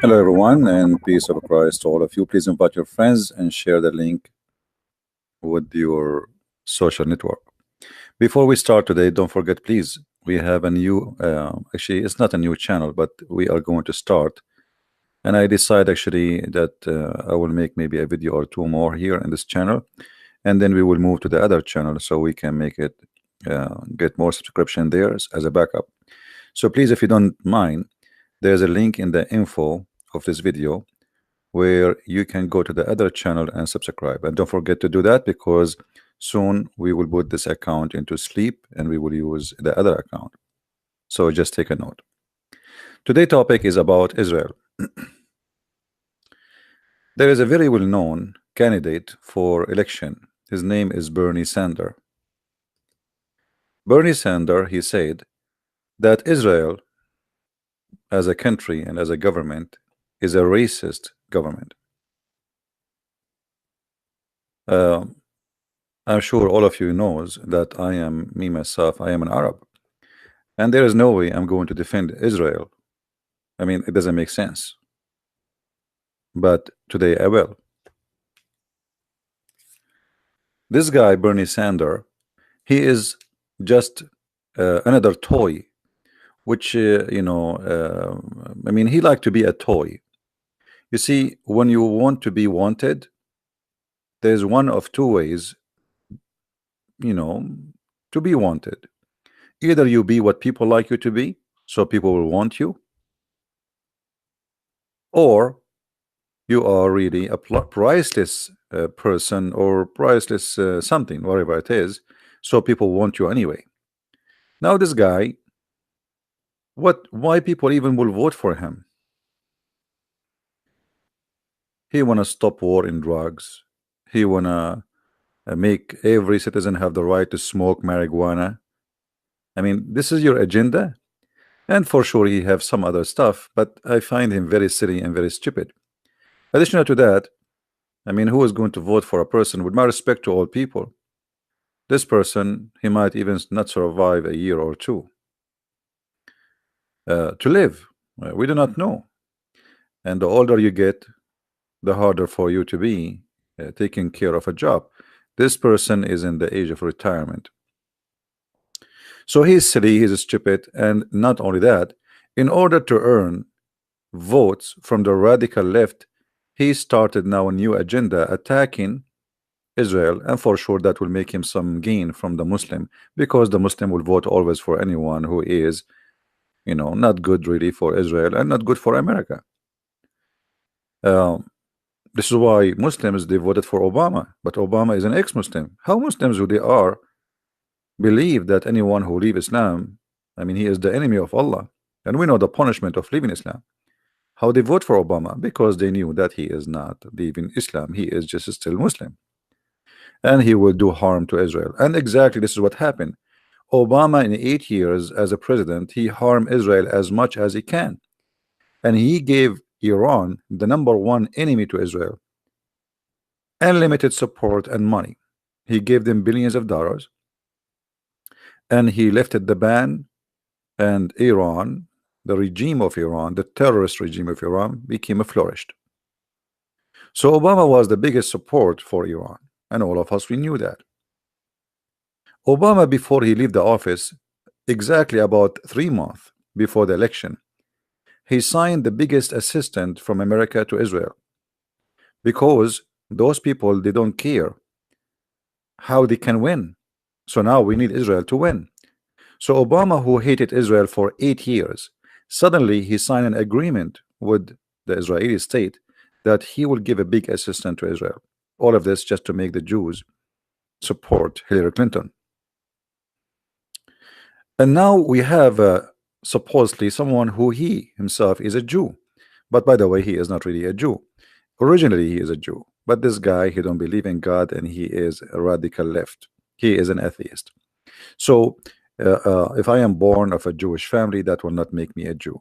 Hello, everyone, and peace of Christ to all of you. Please invite your friends and share the link with your social network. Before we start today, don't forget, please, we have a new, actually, it's not a new channel, but we are going to start. And I decide actually that I will make maybe a video or two more here in this channel, and then we will move to the other channel so we can make it get more subscription there as a backup. So please, if you don't mind, there's a link in the info of this video where you can go to the other channel and subscribe. And don't forget to do that because soon we will put this account into sleep and we will use the other account. So just take a note. Today's topic is about Israel. There is a very well-known candidate for election. His name is Bernie Sanders. Bernie Sanders, he said that Israel as a country and as a government is a racist government. I'm sure all of you knows that me myself, I am an Arab. And there is no way I'm going to defend Israel. I mean, it doesn't make sense. But today I will. This guy, Bernie Sanders, he is just another toy, which, I mean, he like to be a toy. You see, when you want to be wanted, there's one of two ways, to be wanted. Either you be what people like you to be, so people will want you, or you are really a priceless person or priceless something, whatever it is, so people want you anyway. Now this guy, why people even will vote for him? He wanna stop war in drugs. He wanna make every citizen have the right to smoke marijuana. I mean, this is your agenda, and for sure he have some other stuff, but I find him very silly and very stupid. Additional to that, I mean, who is going to vote for a person, with my respect to all people, this person, he might even not survive a year or two to live. We do not know. And the older you get, the harder for you to be taking care of a job. This person is in the age of retirement. So he's silly, he's stupid, and not only that, in order to earn votes from the radical left, he started now a new agenda attacking Israel, and for sure that will make him some gain from the Muslim, because the Muslim will vote always for anyone who is, not good really for Israel and not good for America. This is why Muslims, they voted for Obama, but Obama is an ex-Muslim. How Muslims who they are believe that anyone who leave Islam, I mean, he is the enemy of Allah, and we know the punishment of leaving Islam. How they vote for Obama? Because they knew that he is not leaving Islam, he is just still Muslim, and he will do harm to Israel. And exactly this is what happened. Obama in 8 years as a president, he harmed Israel as much as he can, and he gave Iran, the #1 enemy to Israel, unlimited support and money. He gave them billions of dollars, and he lifted the ban, and Iran, the regime of Iran, the terrorist regime of Iran, became flourished. So Obama was the biggest support for Iran, and all of us, we knew that. Obama, before he left the office, exactly about 3 months before the election, he signed the biggest assistance from America to Israel, because those people, they don't care how they can win. So now we need Israel to win. So Obama, who hated Israel for 8 years, suddenly he signed an agreement with the Israeli state that he will give a big assistance to Israel. All of this just to make the Jews support Hillary Clinton. And now we have supposedly someone who he himself is a Jew, but by the way, he is not really a Jew. Originally he is a Jew, but this guy, he don't believe in God, and he is a radical left. He is an atheist. So if I am born of a Jewish family, that will not make me a Jew,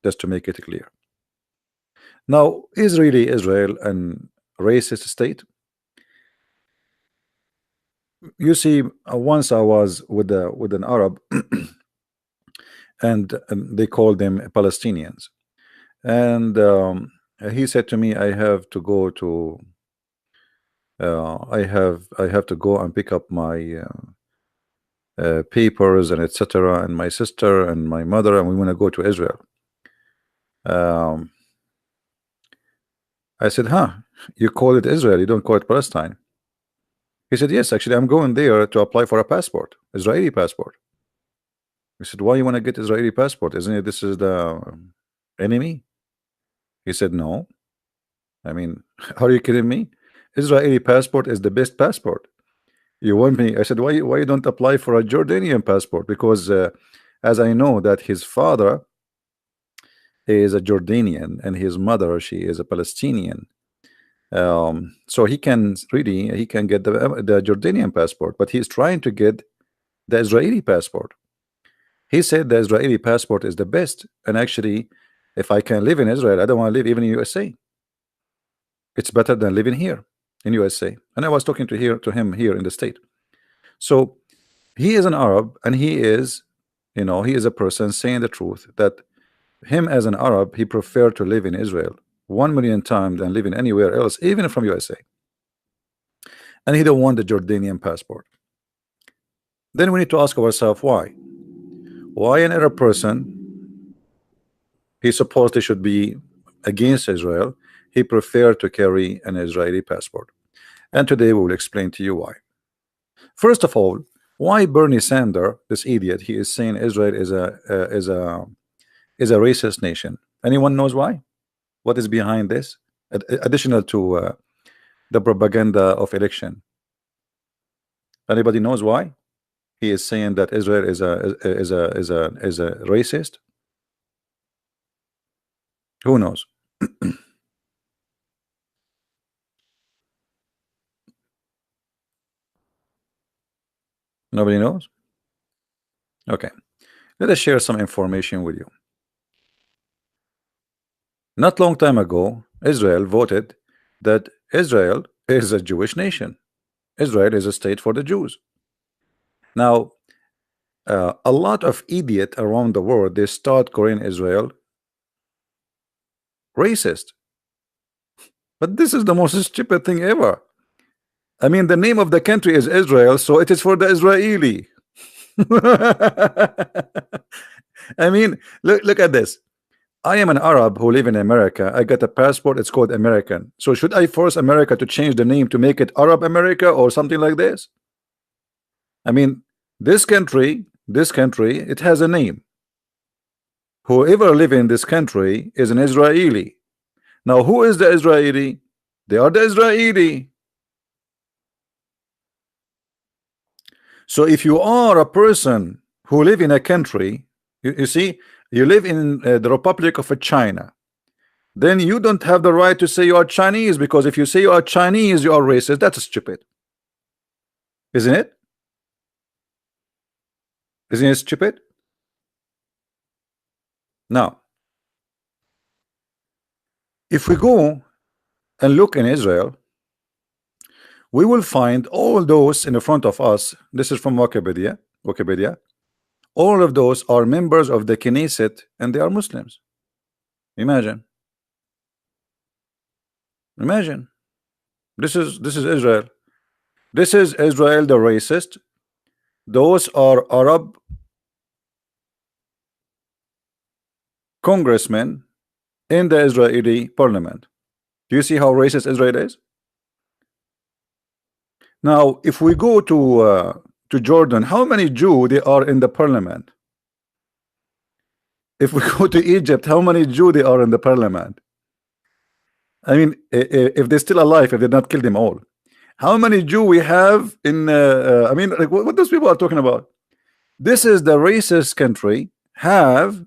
just to make it clear. Now, is really Israel an racist state? You see, once I was with an Arab, and they called them Palestinians, And he said to me, I have to go to I have to go and pick up my papers and etc. and my sister and my mother, and we want to go to Israel. Um, I said, huh, you call it Israel, you don't call it Palestine. He said, yes, actually, I'm going there to apply for a passport, Israeli passport. I said, why you want to get Israeli passport? Isn't it this is the enemy? He said, no. I mean, are you kidding me? Israeli passport is the best passport. You want me? I said, why you don't apply for a Jordanian passport? Because as I know that his father is a Jordanian and his mother, she is a Palestinian. So he can get the Jordanian passport, but he's trying to get the Israeli passport. He said the Israeli passport is the best, and actually, if I can live in Israel, I don't want to live even in USA. It's better than living here in USA. And I was talking to him here in the state. So he is an Arab, and he is, he is a person saying the truth that him as an Arab, he preferred to live in Israel 1,000,000 times than living anywhere else, even from USA. And he don't want the Jordanian passport. Then we need to ask ourselves why. Why an Arab person, he supposedly should be against Israel, he preferred to carry an Israeli passport. And today we will explain to you why. First of all, why Bernie Sanders, this idiot, he is saying Israel is a racist nation. Anyone knows why? What is behind this? Additional to the propaganda of election. Anybody knows why he is saying that Israel is a racist? Who knows? Nobody knows. Okay, let us share some information with you. Not long time ago, Israel voted that Israel is a Jewish nation. Israel is a state for the Jews. Now, a lot of idiots around the world, they start calling Israel racist. But this is the most stupid thing ever. I mean, the name of the country is Israel, so it is for the Israeli. I mean, look at this. I am an Arab who live in America. I got a passport, it's called American. So should I force America to change the name to make it Arab America or something like this? I mean, this country, it has a name. Whoever live in this country is an Israeli. Now, who is the Israeli? They are the Israeli. So if you are a person who live in a country, you see, you live in the Republic of China, then you don't have the right to say you are Chinese, because if you say you are Chinese, you are racist. That's stupid, isn't it? Isn't it stupid? Now, if we go and look in Israel, we will find all those in the front of us. This is from Wikipedia. All of those are members of the Knesset, and they are Muslims. Imagine. This is Israel. This is Israel, the racist. Those are Arab congressmen in the Israeli parliament. Do you see how racist Israel is? Now, if we go to Jordan, how many Jews they are in the parliament? If we go to Egypt, how many Jews they are in the parliament? I mean, if they're still alive, if they not killed them all, how many Jews we have in? I mean, like, what those people are talking about? This is the racist country have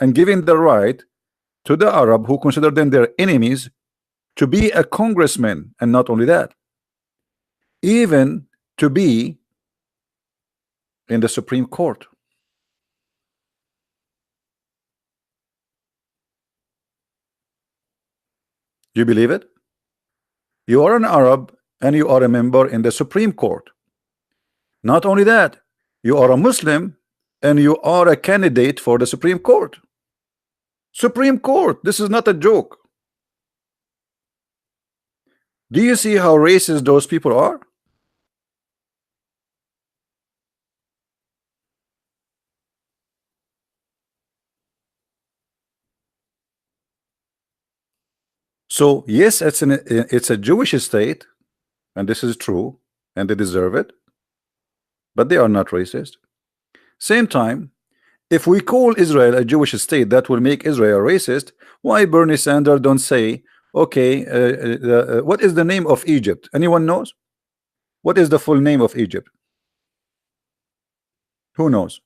and giving the right to the Arab who consider them their enemies to be a congressman, and not only that, even to be in the Supreme Court. You believe it? You are an Arab and you are a member in the Supreme Court. Not only that, you are a Muslim and you are a candidate for the Supreme Court. Supreme Court. This is not a joke. Do you see how racist those people are? So yes, it's a Jewish state, and this is true, and they deserve it, but they are not racist. Same time, if we call Israel a Jewish state, that will make Israel racist. Why Bernie Sanders don't say, okay, what is the name of Egypt? Anyone knows? What is the full name of Egypt? Who knows?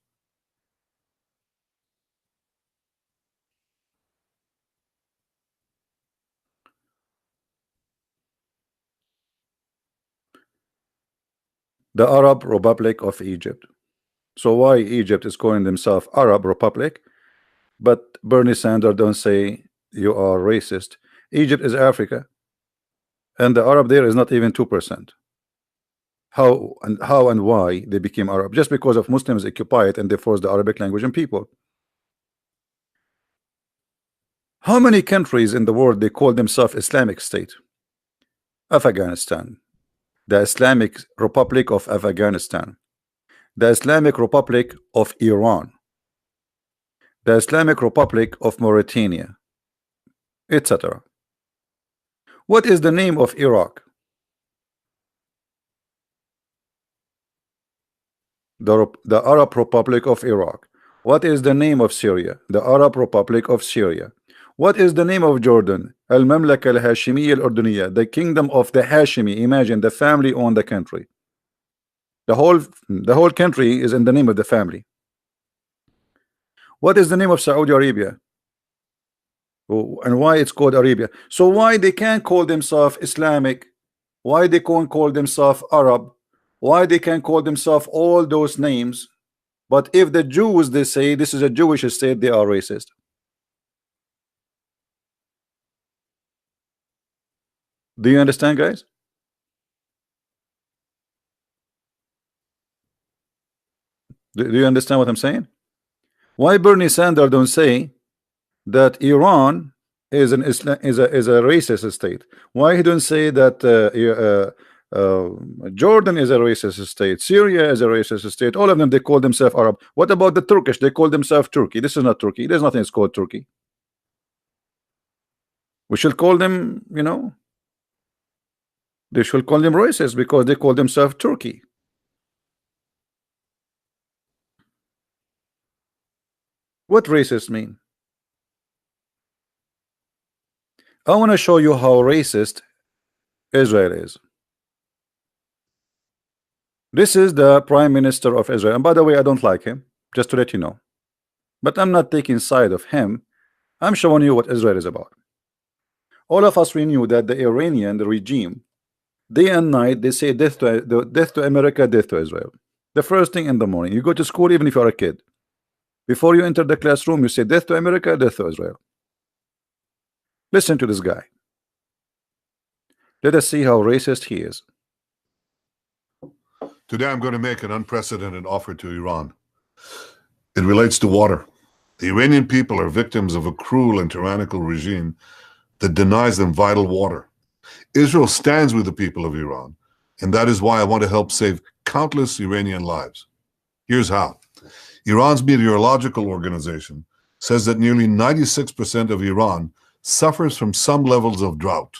The Arab Republic of Egypt. So why Egypt is calling themselves Arab Republic, but Bernie Sanders don't say you are racist? Egypt is Africa, and the Arab there is not even 2%. How and why they became Arab? Just because of Muslims occupy it and they force the Arabic language and people. How many countries in the world they call themselves Islamic State? Afghanistan, the Islamic Republic of Afghanistan, the Islamic Republic of Iran, the Islamic Republic of Mauritania, etc. What is the name of Iraq? The Arab Republic of Iraq. What is the name of Syria? The Arab Republic of Syria. What is the name of Jordan? Al-Mamlaka al-Hashimiyya al-Urduniyya, the kingdom of the Hashimi. Imagine the family owned the country. The whole country is in the name of the family. What is the name of Saudi Arabia? Oh, and why it's called Arabia? So why they can't call themselves Islamic? Why they can't call themselves Arab? Why they can't call themselves all those names? But if the Jews they say this is a Jewish state, they are racist. Do you understand, guys? Do you understand what I'm saying? Why Bernie Sanders don't say that Iran is an is a racist state? Why he don't say that Jordan is a racist state, Syria is a racist state? All of them they call themselves Arab. What about the Turkish? They call themselves Turkey. This is not Turkey. There's nothing that's called Turkey. We should call them, they should call them racist because they call themselves Turkey. What racist mean? I want to show you how racist Israel is. This is the Prime Minister of Israel, and by the way, I don't like him, just to let you know. But I'm not taking side of him. I'm showing you what Israel is about. All of us we knew that the Iranian, the regime, day and night they say death to America, death to Israel. The first thing in the morning, you go to school, even if you're a kid, before you enter the classroom, you say death to America, death to Israel. Listen to this guy. Let us see how racist he is. Today I'm going to make an unprecedented offer to Iran. It relates to water. The Iranian people are victims of a cruel and tyrannical regime that denies them vital water. Israel stands with the people of Iran, and that is why I want to help save countless Iranian lives. Here's how. Iran's meteorological organization says that nearly 96% of Iran suffers from some levels of drought.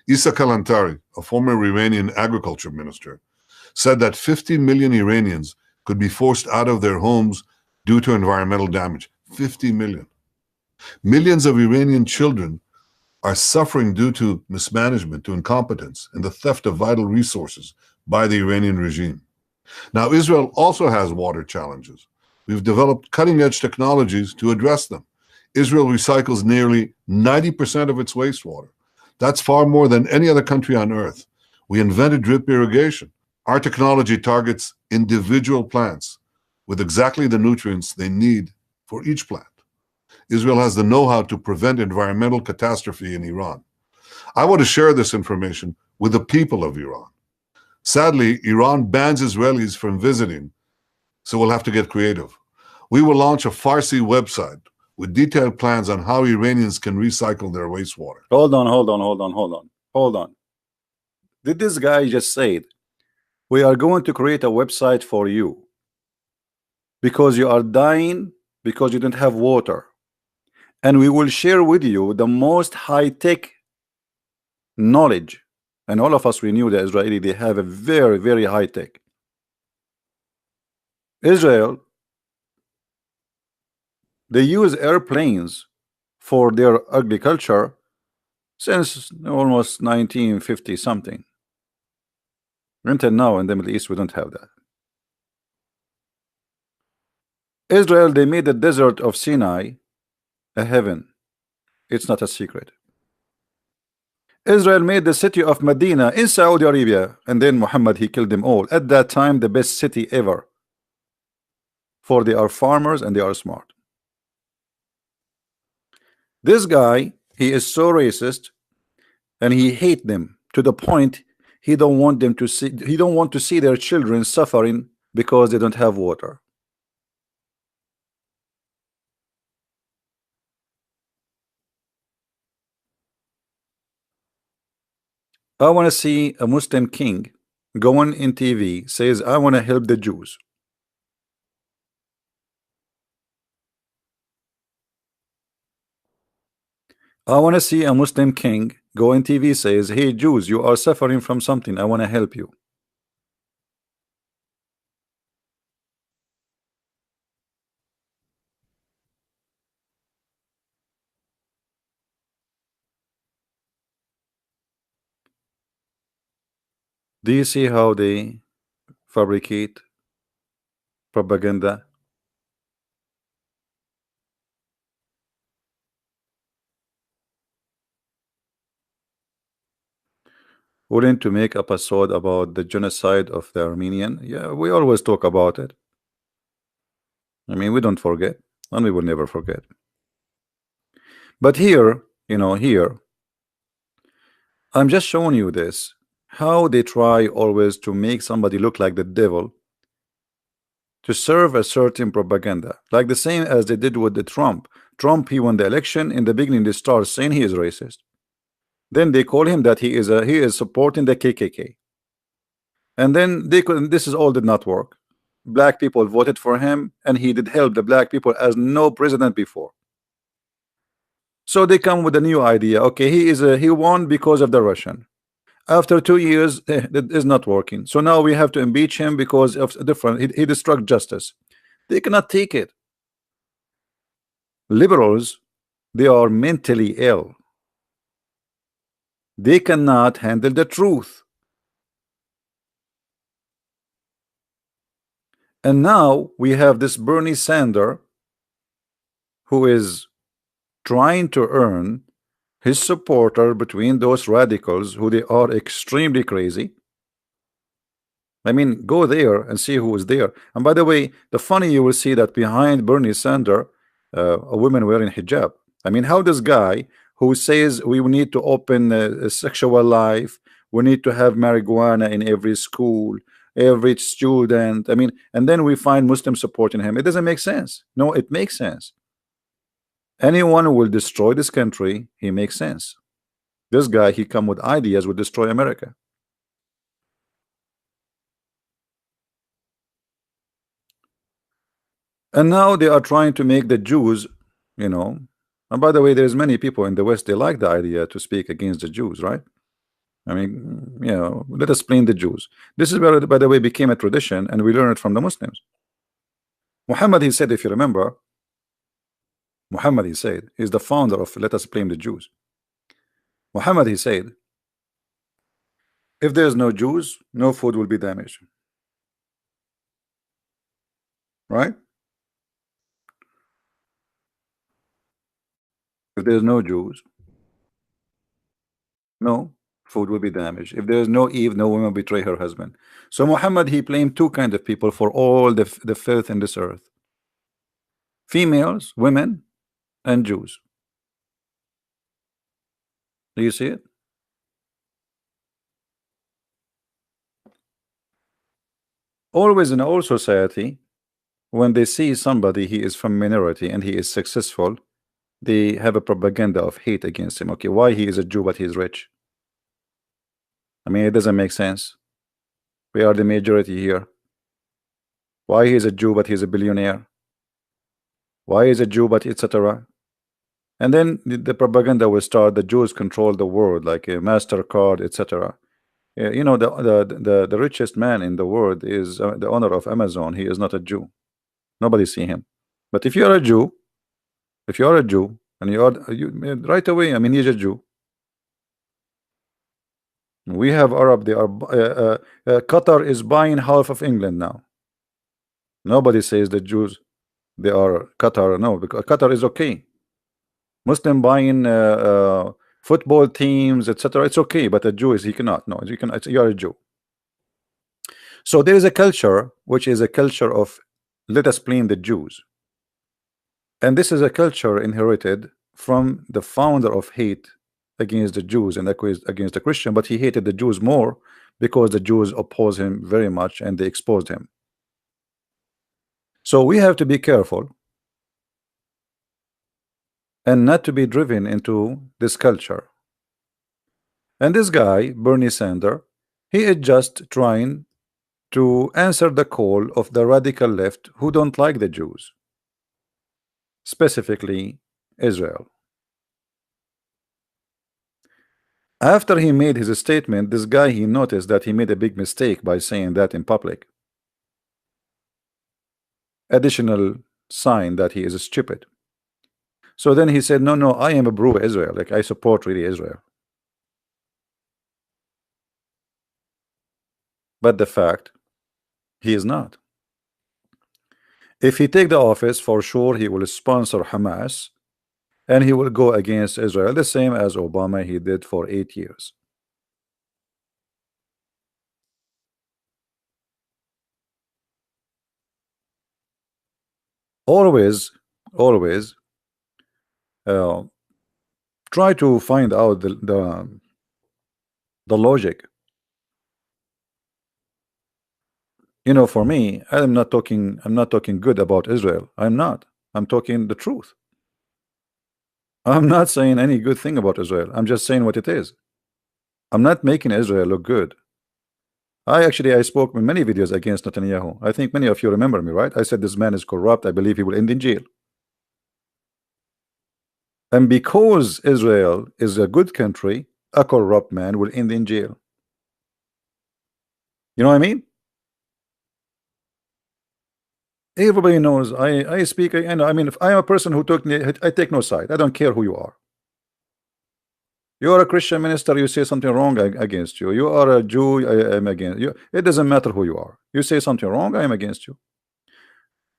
Issa Kalantari, a former Iranian agriculture minister, said that 50 million Iranians could be forced out of their homes due to environmental damage. 50 million. Millions of Iranian children are suffering due to mismanagement, to incompetence, and the theft of vital resources by the Iranian regime. Now, Israel also has water challenges. We've developed cutting-edge technologies to address them. Israel recycles nearly 90% of its wastewater. That's far more than any other country on earth. We invented drip irrigation. Our technology targets individual plants with exactly the nutrients they need for each plant. Israel has the know-how to prevent environmental catastrophe in Iran. I want to share this information with the people of Iran. Sadly, Iran bans Israelis from visiting, so we'll have to get creative. We will launch a Farsi website with detailed plans on how Iranians can recycle their wastewater. Hold on, hold on, hold on, hold on, hold on. Did this guy just say, we are going to create a website for you because you are dying because you don't have water, and we will share with you the most high-tech knowledge? And all of us, we knew that Israeli, they have a very, very high-tech. Israel, they use airplanes for their agriculture since almost 1950 something. Until now in the Middle East we don't have that. Israel, they made the desert of Sinai a heaven. It's not a secret. Israel made the city of Medina in Saudi Arabia, and then Muhammad, he killed them all. At that time, the best city ever, for they are farmers and they are smart. This guy, he is so racist, and he hate them to the point he don't want them to see, he don't want to see their children suffering because they don't have water. I want to see a Muslim king going in TV says, I want to help the Jews. I want to see a Muslim king go on TV says, hey Jews, you are suffering from something, I want to help you. Do you see how they fabricate propaganda? Willing to make episode about the genocide of the Armenian? Yeah, we always talk about it. I mean, we don't forget, and we will never forget. But here, you know, here, I'm just showing you this, how they try always to make somebody look like the devil to serve a certain propaganda, like the same as they did with the Trump. Trump, he won the election. In the beginning, they start saying he is racist. Then they call him that he is supporting the KKK. And then they could. This is all did not work. Black people voted for him, and he did help the black people as no president before. So they come with a new idea. Okay, he won because of the Russian. After 2 years, that is not working. So now we have to impeach him because of a different. He destroyed justice. They cannot take it. Liberals, they are mentally ill. They cannot handle the truth. And now we have this Bernie Sanders who is trying to earn his supporter between those radicals who they are extremely crazy. I mean, go there and see who is there. And by the way, the funny, you will see that behind Bernie Sanders, a woman wearing hijab. I mean, how this guy who says we need to open a sexual life, we need to have marijuana in every school, every student. I mean, and then we find Muslims supporting him. It doesn't make sense. No, it makes sense. Anyone who will destroy this country, he makes sense. This guy, he come with ideas would destroy America. And now they are trying to make the Jews, you know. And by the way, there's many people in the West, they like the idea to speak against the Jews, right? I mean, you know, let us blame the Jews. This is where, by the way, became a tradition, and we learn it from the Muslims. Muhammad, he said, if you remember, Muhammad, he said, is the founder of let us blame the Jews. Muhammad, he said, if there's no Jews, no food will be damaged. Right? If there's no Jews, no food will be damaged. If there's no Eve, no woman betray her husband. So Muhammad, he blamed two kinds of people for all the filth in this earth: females, women, and Jews. Do you see it? Always in all society, when they see somebody he is from minority and he is successful, they have a propaganda of hate against him. Okay, why he is a Jew but he's rich? I mean, it doesn't make sense. We are the majority here. Why he is a Jew but he's a billionaire? Why is a Jew but etc.? And then the propaganda will start. The Jews control the world, like a MasterCard, etc. You know, the richest man in the world is the owner of Amazon. He is not a Jew. Nobody see him. But if you are a Jew, if you are a Jew and you are right away, I mean, he's a Jew. We have Arab. They are Qatar is buying half of England now. Nobody says the Jews they are Qatar. No, because Qatar is okay. Muslim buying football teams, etc. It's okay, but a Jew is he cannot. No, you can. You are a Jew. So there is a culture which is a culture of let us blame the Jews, and this is a culture inherited from the founder of hate against the Jews and against the Christian. But he hated the Jews more because the Jews opposed him very much and they exposed him. So we have to be careful and not to be driven into this culture. And this guy, Bernie Sanders, he is just trying to answer the call of the radical left who don't like the Jews, specifically Israel. After he made his statement, this guy, he noticed that he made a big mistake by saying that in public. Additional sign that he is stupid. So then he said, no, I am a pro-Israel, like I support really Israel. But the fact, he is not. If he take the office, for sure he will sponsor Hamas and he will go against Israel, the same as Obama he did for 8 years. Always try to find out the logic. You know, for me, I'm not talking good about Israel. I'm talking the truth. I'm not saying any good thing about Israel. I'm just saying what it is. I'm not making Israel look good. I spoke in many videos against Netanyahu. I think many of you remember me, right? I said this man is corrupt. I believe he will end in jail. And because Israel is a good country, a corrupt man will end in jail. You know what I mean? Everybody knows I speak. I mean, if I am a person who I take no side. I don't care who you are. You are a Christian minister, you say something wrong against you. You are a Jew, I am against you. It doesn't matter who you are. You say something wrong, I am against you.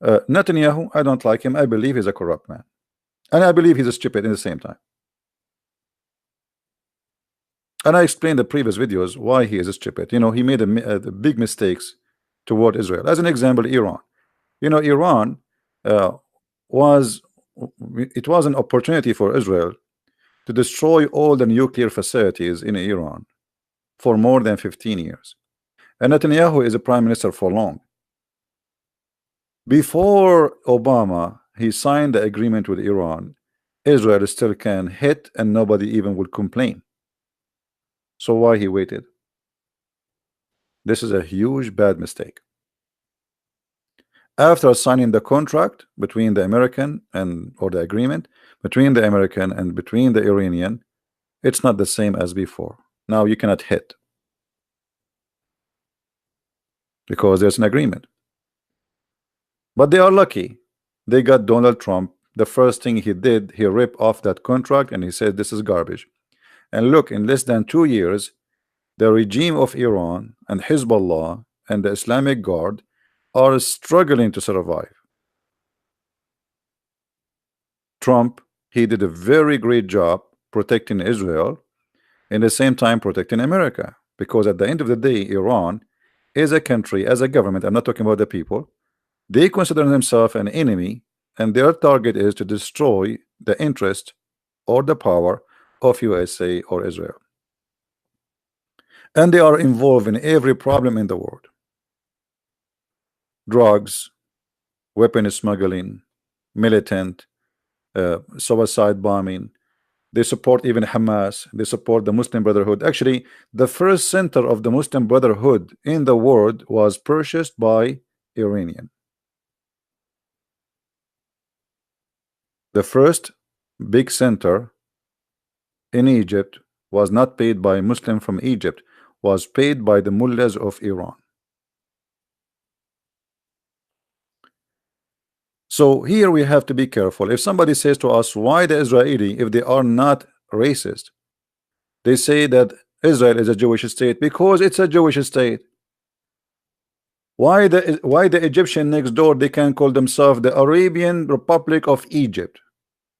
Netanyahu, I don't like him. I believe he's a corrupt man. And I believe he's a stupid in the same time. And I explained the previous videos why he is a stupid. You know, he made the big mistakes toward Israel. As an example, Iran. You know, Iran was an opportunity for Israel to destroy all the nuclear facilities in Iran for more than 15 years. And Netanyahu is a prime minister for long. Before Obama, he signed the agreement with Iran. Israel still can hit and nobody even will complain. So why he waited? This is a huge bad mistake. After signing the contract between the American or the agreement between the American and between the Iranian, it's not the same as before. Now you cannot hit because there's an agreement. But they are lucky. They got Donald Trump. The first thing he did, he ripped off that contract and he said this is garbage. And look, in less than 2 years, the regime of Iran and Hezbollah and the Islamic Guard are struggling to survive. Trump, he did a very great job protecting Israel, and at the same time protecting America, because at the end of the day, Iran is a country, as a government, I'm not talking about the people, they consider themselves an enemy, and their target is to destroy the interest or the power of USA or Israel. And they are involved in every problem in the world. Drugs, weapon smuggling, militant, suicide bombing. They support even Hamas. They support the Muslim Brotherhood. Actually, the first center of the Muslim Brotherhood in the world was purchased by Iranian. The first big center in Egypt was not paid by Muslim from Egypt, was paid by the mullahs of Iran. So here we have to be careful. If somebody says to us, why the Israeli, if they are not racist, they say that Israel is a Jewish state because it's a Jewish state. Why the Egyptian next door, they can call themselves the Arabian Republic of Egypt?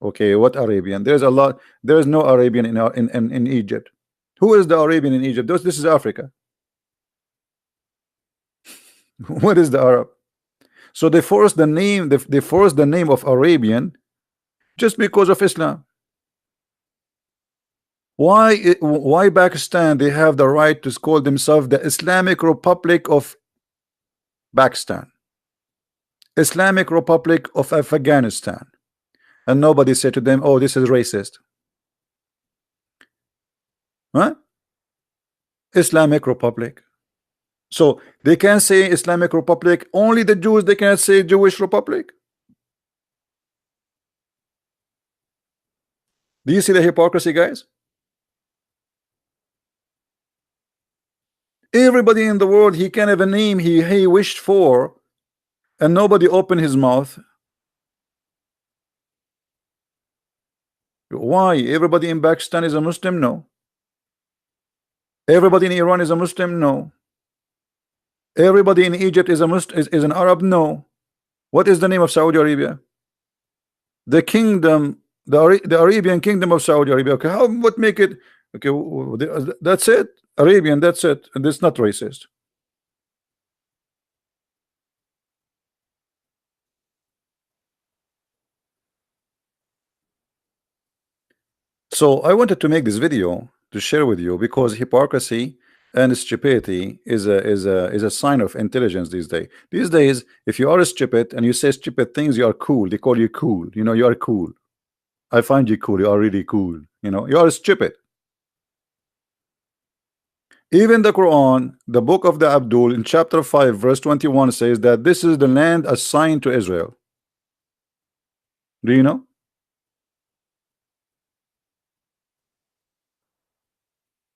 Okay, what Arabian? There's a lot. There is no Arabian in Egypt. Who is the Arabian in Egypt? This is Africa. What is the Arab? So they forced the name. They forced the name of Arabian just because of Islam. Why Pakistan? They have the right to call themselves the Islamic Republic of Pakistan, Islamic Republic of Afghanistan, and nobody said to them, "Oh, this is racist." Huh? Islamic Republic. So they can say Islamic Republic. Only the Jews. They cannot say Jewish Republic. Do you see the hypocrisy, guys? Everybody in the world, he can have a name he wished for, and nobody opened his mouth. Why? Everybody in Pakistan is a Muslim? No. Everybody in Iran is a Muslim? No. Everybody in Egypt is a Muslim, is an Arab? No. What is the name of Saudi Arabia? The kingdom, the Arabian kingdom of Saudi Arabia. Okay, what make it? Okay, that's it. Arabian, that's it. And it's not racist. So I wanted to make this video to share with you because hypocrisy and stupidity is a sign of intelligence these days. These days, if you are stupid and you say stupid things, you are cool. They call you cool. You know, you are cool. I find you cool. You are really cool. You know, you are stupid. Even the Quran, the book of the Abdul, in chapter 5, verse 21, says that this is the land assigned to Israel. Do you know?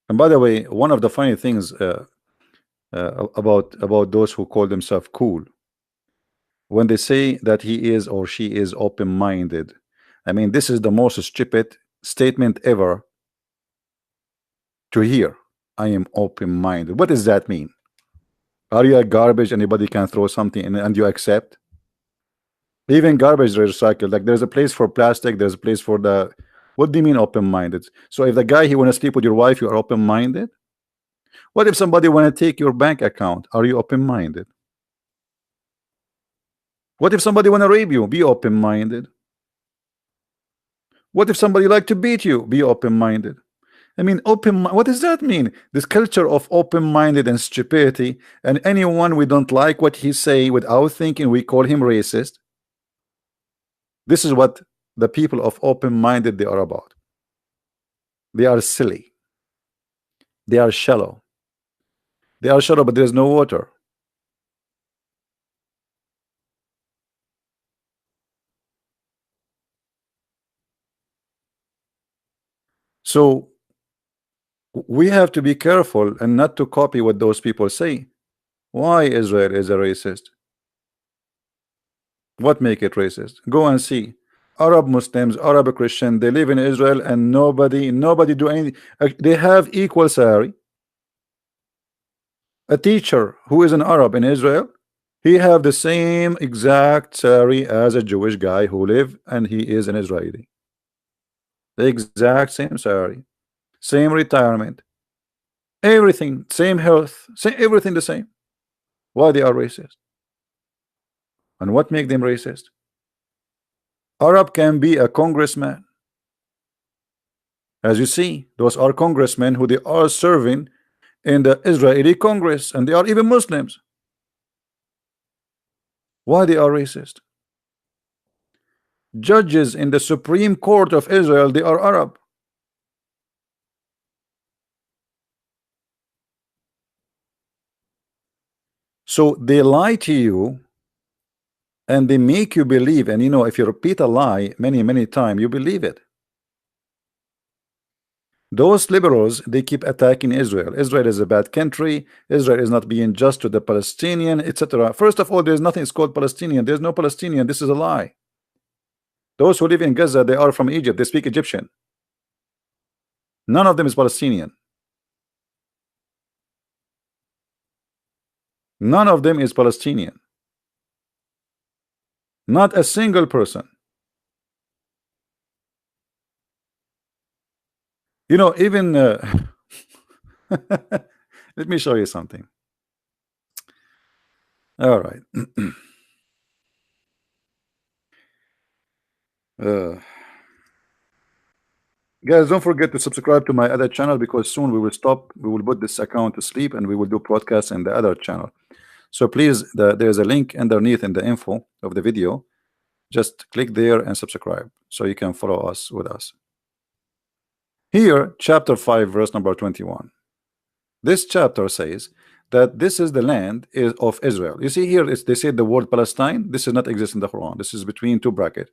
And by the way, one of the funny things about those who call themselves cool, when they say that he is or she is open-minded, I mean, this is the most stupid statement ever to hear. I am open-minded. What does that mean? Are you a garbage? Anybody can throw something in and you accept? Even garbage is recycled. Like there's a place for plastic, there's a place for the. What do you mean open-minded? So if the guy he want to sleep with your wife, you are open-minded. What if somebody want to take your bank account? Are you open-minded? What if somebody want to rape you? Be open-minded. What if somebody like to beat you? Be open-minded. I mean, what does that mean? This culture of open-minded and stupidity, and anyone we don't like what he say without thinking, we call him racist. This is what the people of open-minded they are about. They are silly. They are shallow. They are shallow, but there is no water. So we have to be careful and not to copy what those people say. Why Israel is a racist? What make it racist? Go and see. Arab Muslims, Arab Christian, they live in Israel and nobody do anything. They have equal salary. A teacher who is an Arab in Israel, he have the same exact salary as a Jewish guy who live and he is an Israeli. The exact same salary, same retirement, everything, same health, same everything the same. Why they are racist? And what make them racist? Arab can be a congressman. As you see, those are congressmen who they are serving in the Israeli Congress, and they are even Muslims. Why they are racist? Judges in the Supreme Court of Israel, they are Arab. So they lie to you and they make you believe, and you know, if you repeat a lie many times, you believe it. Those liberals, they keep attacking Israel. Israel is a bad country. Israel is not being just to the Palestinian, etc. First of all, there's nothing called Palestinian. There's no Palestinian. This is a lie. Those who live in Gaza, they are from Egypt. They speak Egyptian. None of them is Palestinian. None of them is Palestinian. Not a single person. You know, even let me show you something. All right. Guys, don't forget to subscribe to my other channel, because soon we will stop. We will put this account to sleep and we will do podcasts in the other channel. So please, there's a link underneath in the info of the video. Just click there and subscribe so you can follow us with us. Here, chapter 5, verse number 21. This chapter says that this is the land of Israel. You see here, they say the word Palestine. This does not exist in the Quran. This is between two brackets.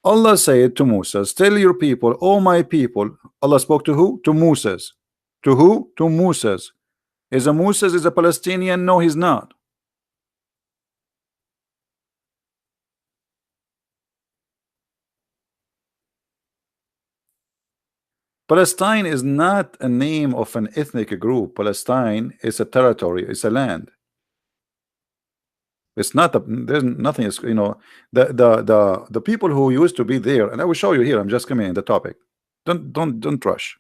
Allah said to Moses, tell your people, oh my people. Allah spoke to who? To Moses. To who? To Moses. Is a Moses is a Palestinian? No, he's not. Palestine is not a name of an ethnic group. Palestine is a territory. It's a land. It's not a, there's nothing is, you know, the people who used to be there, and I will show you here. I'm just coming in the topic. Don't rush.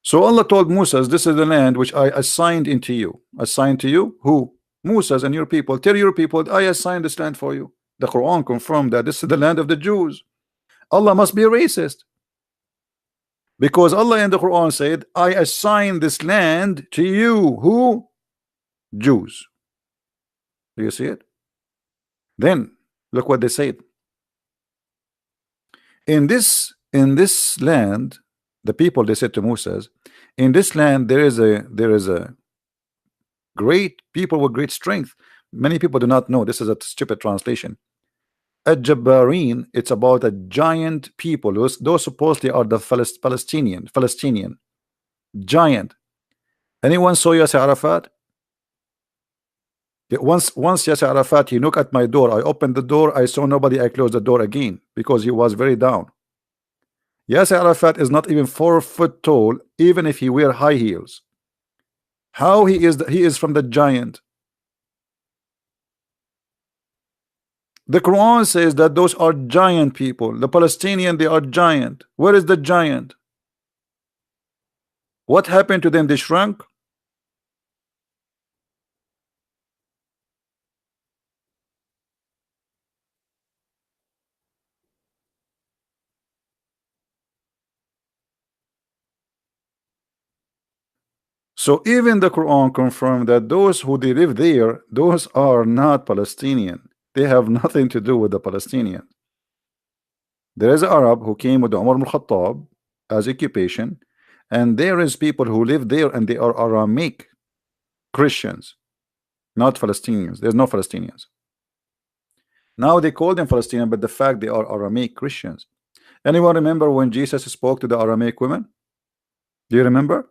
So Allah told Moses, this is the land which I assigned into you. Assigned to you who? Moses and your people. Tell your people I assigned this land for you. The Quran confirmed that this is the land of the Jews. Allah must be a racist, because Allah in the Quran said, I assign this land to you. Who? Jews. Do you see it? Then look what they said. In this land, the people, they said to Moses, in this land there is a great people with great strength. Many people do not know. This is a stupid translation. Al-Jabbarin, it's about a giant people. Those supposedly are the Palestinian giant. Anyone saw Yasser Arafat? Once Yasser Arafat, he knocked at my door. I opened the door. I saw nobody. I closed the door again because he was very down. Yasser Arafat is not even 4 foot tall, even if he wear high heels. How he is from the giant. The Quran says that those are giant people. The Palestinian, they are giant. Where is the giant? What happened to them? They shrunk. So even the Quran confirmed that those who they live there, those are not Palestinian. They have nothing to do with the Palestinian. There is an Arab who came with Umar ibn Khattab as occupation, and there is people who live there and they are Aramic Christians, not Palestinians. There's no Palestinians. Now they call them Palestinian, but the fact they are Aramic Christians. Anyone remember when Jesus spoke to the Aramic women? Do you remember?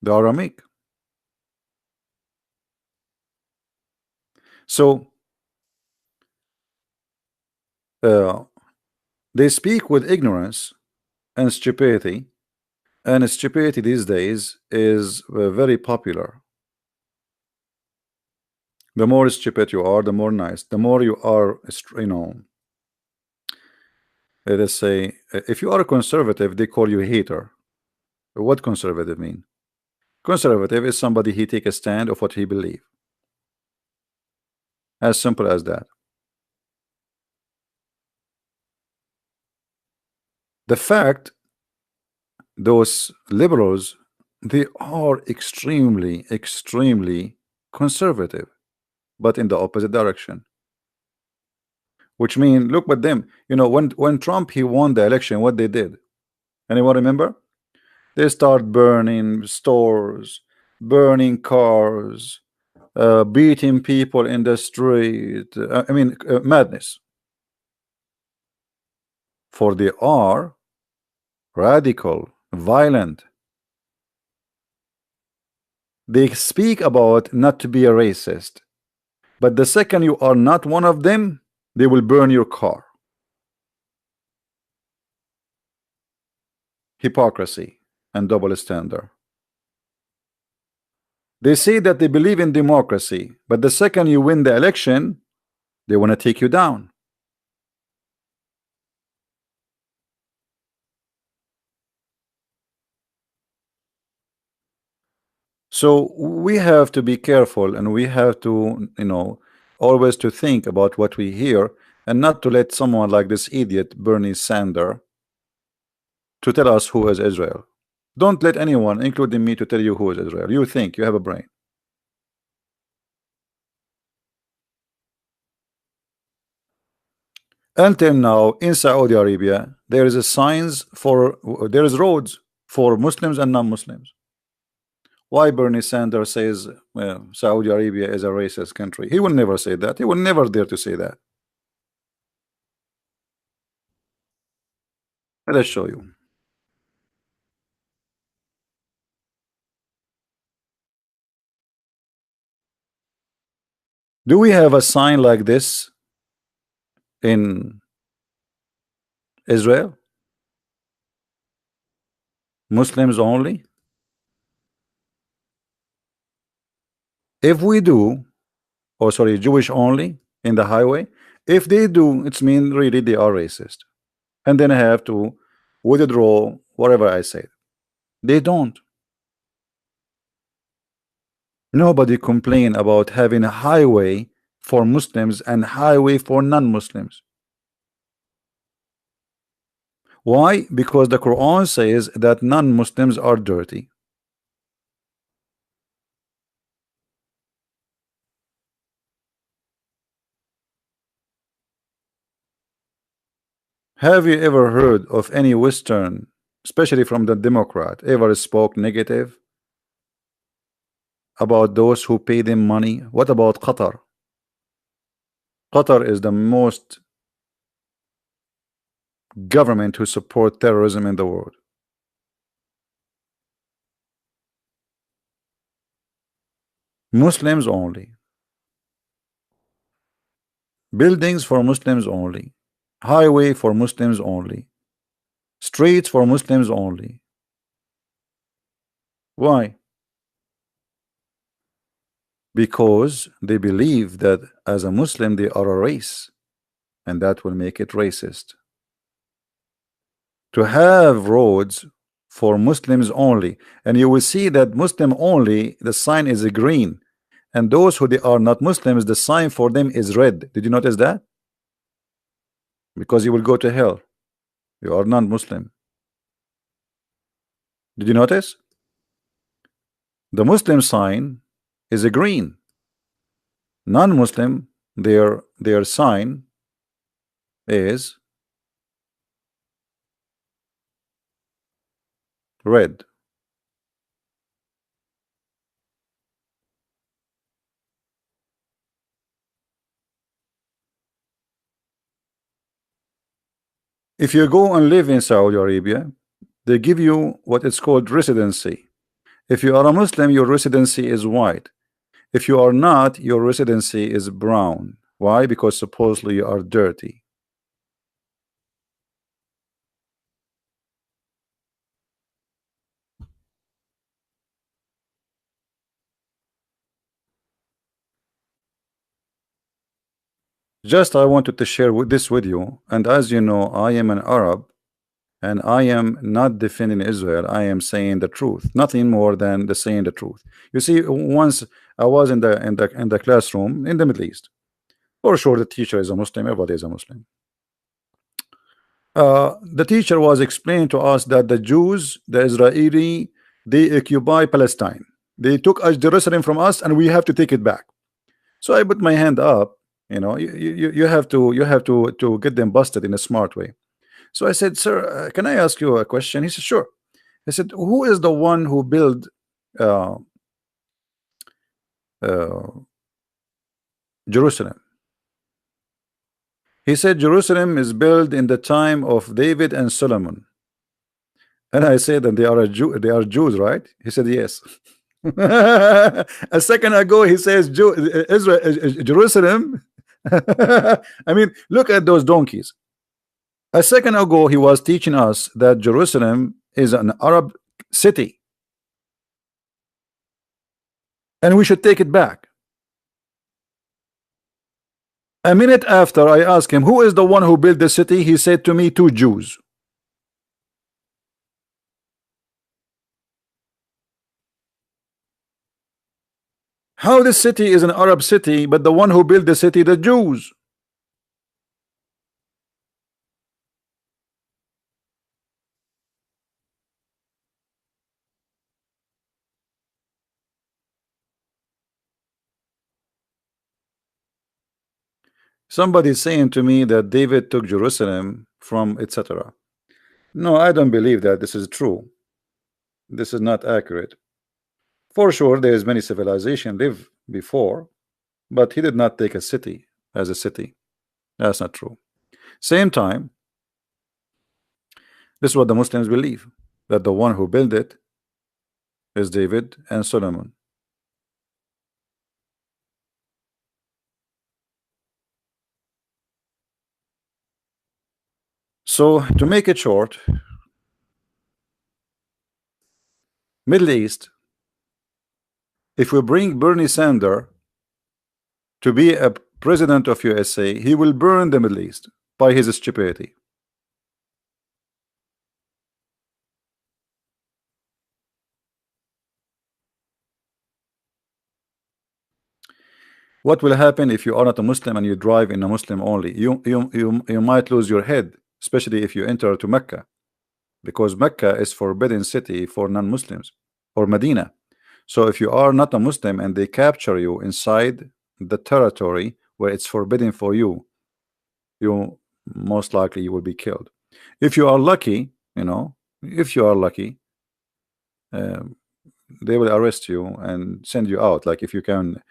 The Aramic. So they speak with ignorance and stupidity, and stupidity these days is very popular. The more stupid you are, the more nice. The more you are, you know, let us say, if you are a conservative, they call you a hater. What conservative mean? Conservative is somebody he take a stand of what he believe. As simple as that. The fact those liberals, they are extremely conservative, but in the opposite direction. Which mean, look at them. You know, when Trump he won the election, what they did? Anyone remember? They start burning stores, burning cars, beating people in the street. I mean, madness. For they are radical, violent. They speak about not to be a racist, but the second you are not one of them, they will burn your car. Hypocrisy and double standard. They say that they believe in democracy, but the second you win the election, they want to take you down. So we have to be careful, and we have to, you know, always to think about what we hear, and not to let someone like this idiot Bernie Sanders to tell us who is Israel. Don't let anyone, including me, to tell you who is Israel. You think you have a brain. Until now, in Saudi Arabia, there is a signs for there is roads for Muslims and non-Muslims. Why Bernie Sanders says Saudi Arabia is a racist country? He will never say that. He will never dare to say that. Let's show you. Do we have a sign like this in Israel? Muslims only? If we do, or sorry, Jewish only in the highway, if they do, it's mean really they are racist. And then I have to withdraw whatever I say. They don't. Nobody complain about having a highway for Muslims and highway for non-Muslims. Why? Because the Quran says that non-Muslims are dirty. Have you ever heard of any Western, especially from the Democrat, ever spoke negative about those who pay them money? What about Qatar? Qatar is the most government who support terrorism in the world. Muslims only. Buildings for Muslims only. Highway for Muslims only. Streets for Muslims only. Why? Because they believe that as a Muslim they are a race, and that will make it racist. To have roads for Muslims only, and you will see that Muslim only, the sign is a green, and those who they are not Muslims, the sign for them is red. Did you notice that? Because you will go to hell. You are non-Muslim. Did you notice? The Muslim sign is a green. Non-Muslim, their sign is red. If you go and live in Saudi Arabia, they give you what is called residency. If you are a Muslim, your residency is white. If you are not, your residency is brown. Why? Because supposedly you are dirty. Just I wanted to share this with you, and as you know, I am an Arab, and I am not defending Israel. I am saying the truth, nothing more than the saying the truth. You see, once I was in the classroom in the Middle East. For sure, the teacher is a Muslim. Everybody is a Muslim. The teacher was explaining to us that the Jews, the Israeli, they occupy Palestine. They took us Jerusalem from us, and we have to take it back. So I put my hand up. You know, you have to get them busted in a smart way. So I said, sir, can I ask you a question? He said, sure. I said, who is the one who built uh, uh, Jerusalem? He said, Jerusalem is built in the time of David and Solomon. And I said, and they are they are Jews, right? He said, yes. A second ago, he says, Israel, Jerusalem. I mean, look at those donkeys. A second ago, he was teaching us that Jerusalem is an Arab city, and we should take it back. A minute after, I asked him, who is the one who built the city? He said to me, two Jews. How this city is an Arab city, but the one who built the city, the Jews? Somebody saying to me that David took Jerusalem from etc. No, I don't believe that this is true. This is not accurate. For sure, there is many civilization live before, but he did not take a city as a city. That's not true. Same time, this is what the Muslims believe, that the one who built it is David and Solomon. So to make it short, Middle East, if we bring Bernie Sanders to be a president of USA, he will burn the Middle East by his stupidity. What will happen if you are not a Muslim and you drive in a Muslim only? You might lose your head, especially if you enter to Mecca, because Mecca is forbidden city for non-Muslims, or Medina. So if you are not a Muslim and they capture you inside the territory where it's forbidden for you, you most likely you will be killed. If you are lucky, you know, if you are lucky, they will arrest you and send you out, like if you can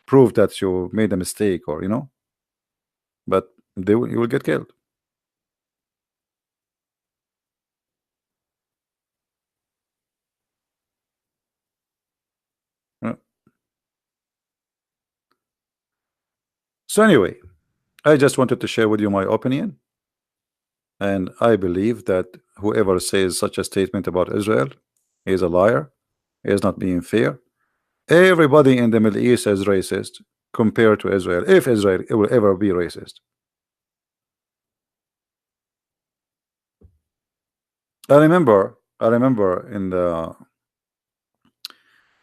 prove that you made a mistake, or you know, but you will get killed. Yeah. So anyway, I just wanted to share with you my opinion, and I believe that whoever says such a statement about Israel is a liar, is not being fair. Everybody in the Middle East is racist compared to Israel, if Israel will ever be racist. I remember in the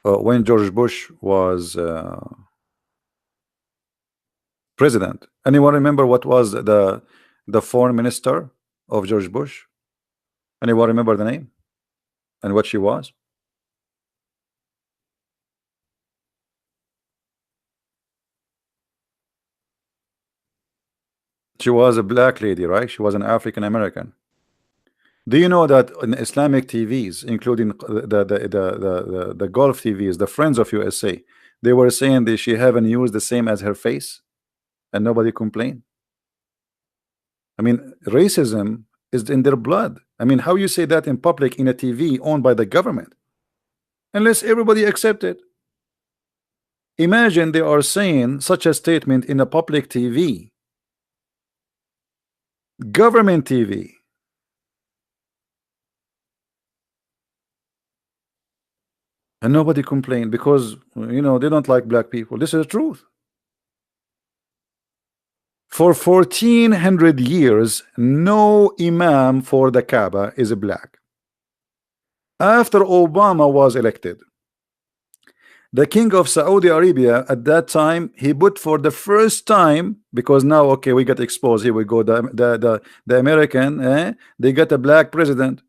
when George Bush was president. Anyone remember what was the foreign minister of George Bush? Anyone remember the name and what she was? She was a black lady, right? She was an African American. Do you know that in Islamic TVs, including the Gulf TVs, the Friends of USA, they were saying that she haven't used the same as her face, and nobody complained? I mean, racism is in their blood. I mean, how you say that in public in a TV owned by the government, unless everybody accept it? Imagine they are saying such a statement in a public TV, government TV. And nobody complained because, you know, they don't like black people. This is the truth. For 1400 years, no imam for the Kaaba is black. After Obama was elected, The king of Saudi Arabia at that time, he put for the first time, because now okay, we got exposed. Here we go. The American, they got a black president.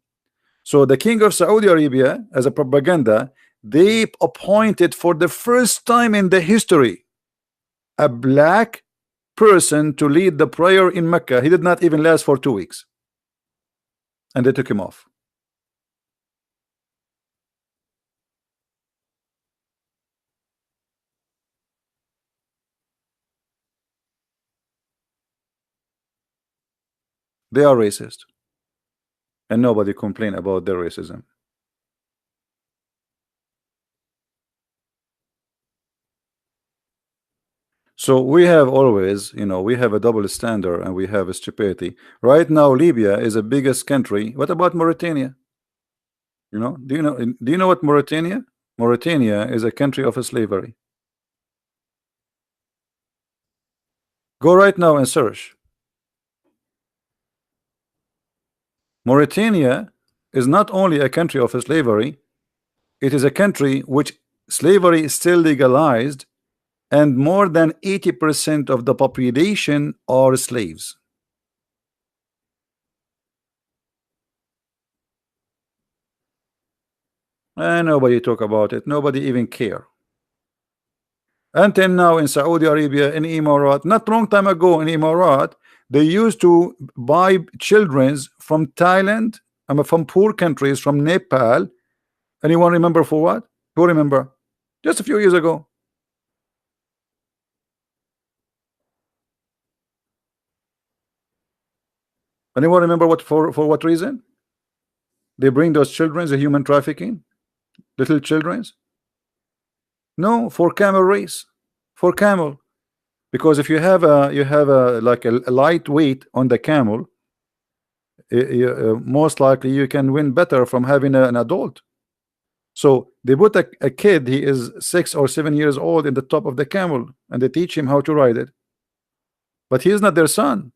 So the king of Saudi Arabia, as a propaganda, they appointed for the first time in the history a black person to lead the prayer in Mecca. He did not even last for 2 weeks, and they took him off. They are racist, and nobody complain about their racism. So we have always, we have a double standard and we have a stupidity. Right now, Libya is the biggest country. What about Mauritania? Do you know what Mauritania? Mauritania is a country of slavery. Go right now and search. Mauritania is not only a country of slavery, it is a country which slavery is still legalized, and more than 80% of the population are slaves. And nobody talk about it. Nobody even care. Until now in Saudi Arabia, in Emirat, not long time ago in Emirat, they used to buy children from Thailand, from poor countries, from Nepal. Anyone remember for what? Who remember? Just a few years ago. Anyone remember what for what reason? They bring those children, the human trafficking, little childrens. No, for camel race, for camel. Because if you have a like a lightweight on the camel, most likely you can win better from having an adult. So they put a kid, he is 6 or 7 years old, in the top of the camel, and they teach him how to ride it. But he is not their son.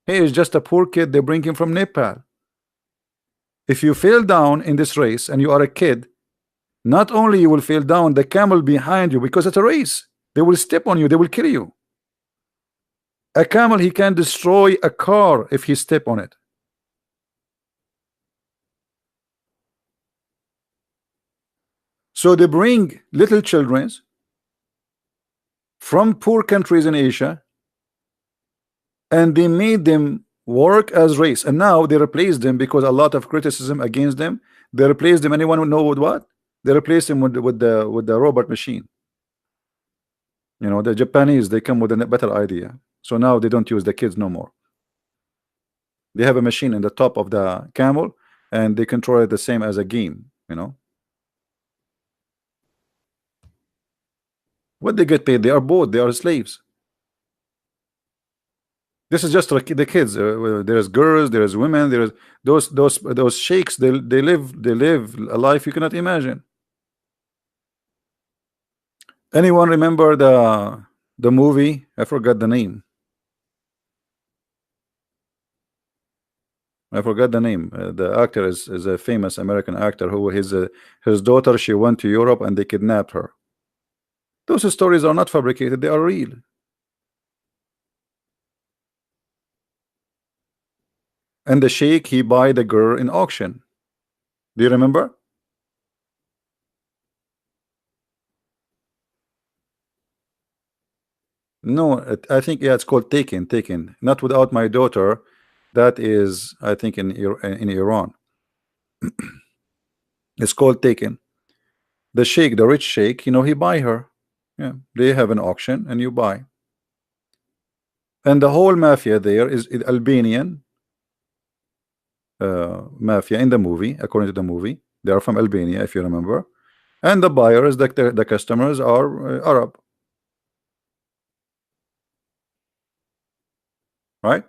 He is just a poor kid. They bring him from Nepal. If you fail down in this race and you are a kid, not only you will fail down, the camel behind you, because it's a race, they will step on you, they will kill you. A camel, he can destroy a car if he step on it. So they bring little children from poor countries in Asia, and they made them work as race, and now they replaced them because a lot of criticism against them. They replaced them. Anyone would know with what? They replaced them with the robot machine. The Japanese, they come with a better idea. So now they don't use the kids no more. They have a machine in the top of the camel, and they control it the same as a game. What they get paid? They are both. They are slaves. This is just like the kids. There's girls, there's women, there's those sheikhs. They live a life you cannot imagine. Anyone remember the movie? I forgot the name. The actor is a famous American actor who his daughter, she went to Europe and they kidnapped her. Those stories are not fabricated, they are real. And the sheikh, he buy the girl in auction. Do you remember? No, I think, yeah, it's called Taken. Not Without My Daughter. That is, I think, in Iran. It's called Taken. The sheikh, the rich sheikh, he buy her. Yeah, they have an auction and you buy. And the whole mafia there is Albanian mafia in the movie. According to the movie, they are from Albania, if you remember. And the buyers, the customers are Arab. Right?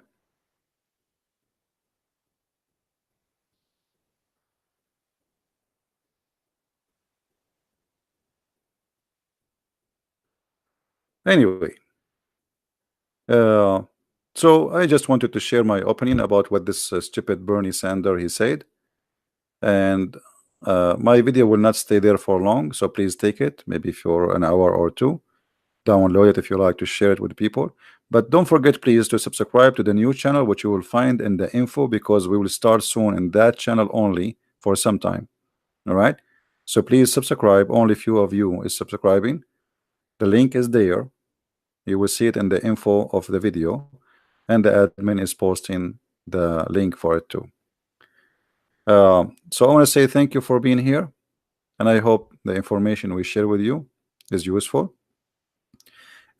Anyway, so I just wanted to share my opinion about what this stupid Bernie Sanders he said, and My video will not stay there for long, so please take it, maybe for an hour or two. Download it if you like to share it with people. But don't forget, please, to subscribe to the new channel, which you will find in the info, because we will start soon in that channel only for some time. All right. So please subscribe. Only few of you is subscribing. The link is there. You will see it in the info of the video, and the admin is posting the link for it too. So I want to say thank you for being here, and I hope the information we share with you is useful.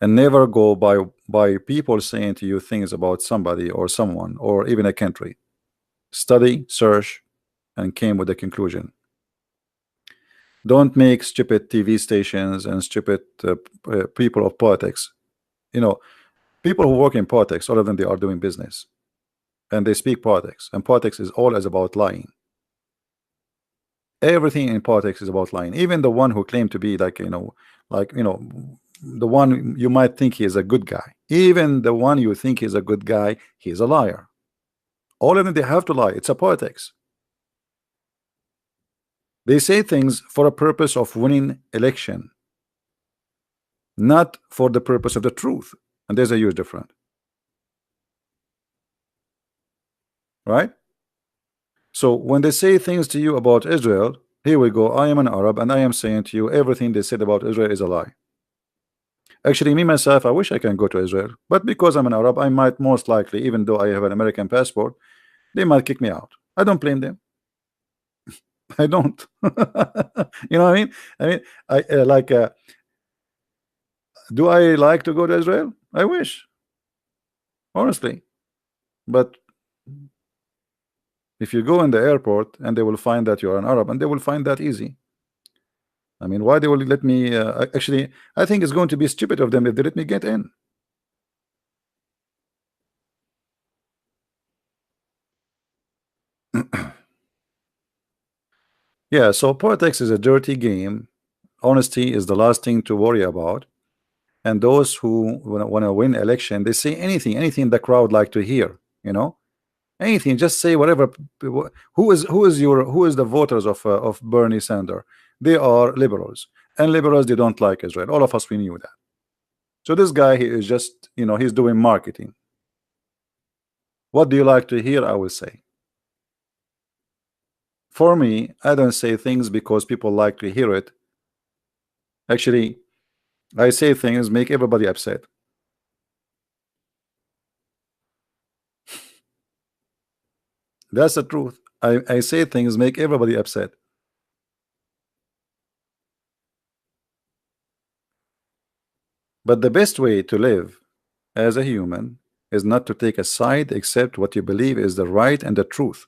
And never go by people saying to you things about somebody or someone or even a country. Study, search, and came with a conclusion. Don't make stupid TV stations and stupid people of politics. You know, people who work in politics, all of them, they are doing business, and they speak politics, and politics is always about lying. Everything in politics is about lying. Even the one who claimed to be like the one you might think he is a good guy, even the one you think is a good guy, he's a liar. All of them, they have to lie. It's a politics. They say things for a purpose of winning election, not for the purpose of the truth. And there's a huge difference, right? So when they say things to you about Israel, here we go, I am an Arab, and I am saying to you everything they said about Israel is a lie. Actually, me myself, I wish I can go to Israel, but because I'm an Arab, I might most likely, even though I have an American passport, they might kick me out. I don't blame them. I don't. You know what I mean? I do I like to go to Israel? I wish, honestly. But if you go in the airport and they will find that you are an Arab, and they will find that easy. I mean, why they will let me? Actually, I think it's going to be stupid of them if they let me get in. Yeah, so politics is a dirty game. Honesty is the last thing to worry about. And those who want to win election, they say anything the crowd like to hear. Anything. Just say whatever. Who is the voters of Bernie Sanders? They are liberals, and liberals, they don't like Israel. All of us, we knew that. So this guy, he is just he's doing marketing. What do you like to hear? I will say. For me, I don't say things because people like to hear it. Actually, I say things make everybody upset. That's the truth. I say things make everybody upset. But the best way to live as a human is not to take a side except what you believe is the right and the truth.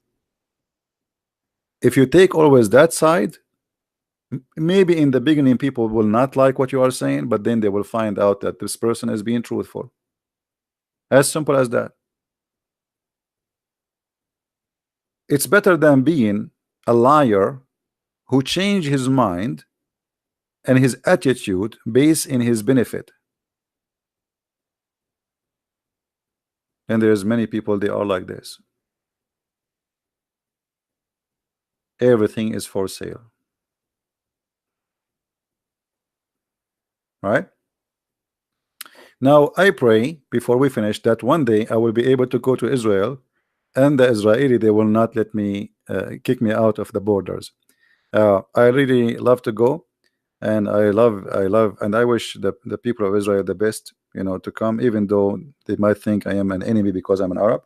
If you take always that side, maybe in the beginning people will not like what you are saying, but then they will find out that this person is being truthful. As simple as that. It's better than being a liar who changed his mind and his attitude based in his benefit. And there's many people, they are like this. Everything is for sale. Right? Now I pray before we finish that one day I will be able to go to Israel, and the Israeli, they will not let me kick me out of the borders. I really love to go, and I love and I wish the people of Israel the best, to come, even though they might think I am an enemy because I'm an Arab,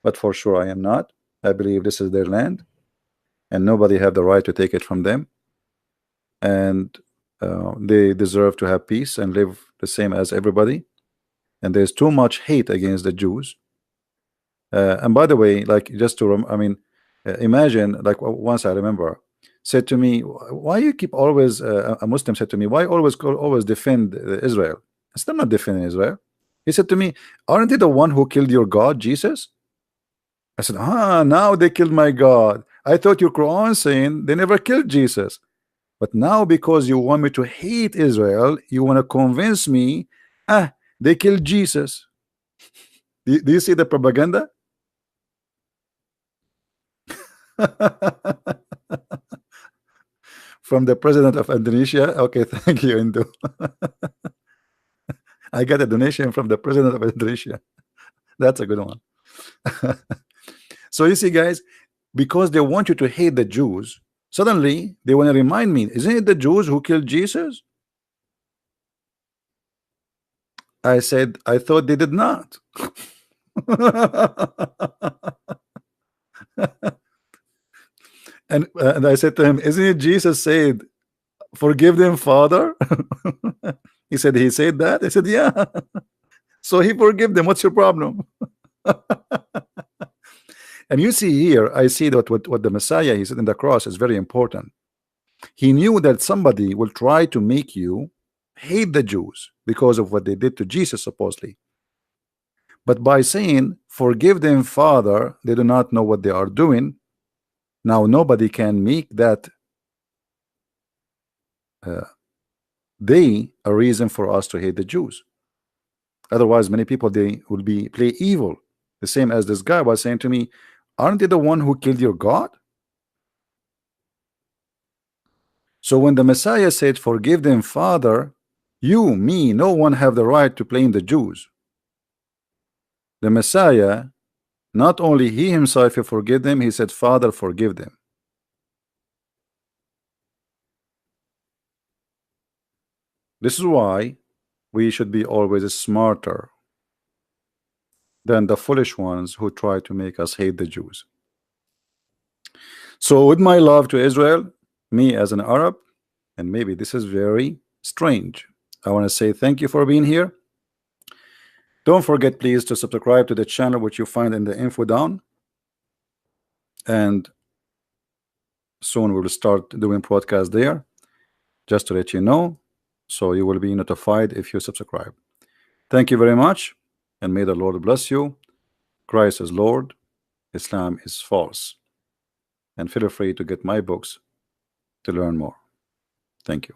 but for sure I am not. I believe this is their land, and nobody have the right to take it from them, and they deserve to have peace and live the same as everybody. And there's too much hate against the Jews. And by the way, like, just to imagine, like, once I remember said to me, why you keep always a Muslim said to me, why always defend Israel? I said, I'm not defending Israel. He said to me, aren't they the one who killed your God, Jesus? I said, now they killed my God. I thought your Quran saying they never killed Jesus. But now, because you want me to hate Israel, you want to convince me, they killed Jesus. Do you see the propaganda? from the president of Indonesia. Okay, thank you, Indo. I got a donation from the president of Indonesia. That's a good one. So you see, guys, because they want you to hate the Jews, suddenly they want to remind me, isn't it the Jews who killed Jesus? I said, I thought they did not. And I said to him, isn't it Jesus said, forgive them, Father? He said, he said that? I said, yeah. So he forgive them. What's your problem? And you see here, I see that what the Messiah, he said in the cross, is very important. He knew that somebody will try to make you hate the Jews because of what they did to Jesus, supposedly. But by saying, forgive them, Father, they do not know what they are doing. Now nobody can make that they a reason for us to hate the Jews. Otherwise, many people, they will be play evil. The same as this guy was saying to me, aren't they the one who killed your God? So when the Messiah said, forgive them, Father, you, me, no one have the right to blame the Jews. The Messiah, not only he himself will forgive them, he said, Father, forgive them. This is why we should be always smarter than the foolish ones who try to make us hate the Jews. So with my love to Israel, me as an Arab, and maybe this is very strange, I want to say thank you for being here. Don't forget, please, to subscribe to the channel, which you find in the info down. And soon we will start doing broadcast there, just to let you know, so you will be notified if you subscribe. Thank you very much, and may the Lord bless you. Christ is Lord, Islam is false. And feel free to get my books to learn more. Thank you.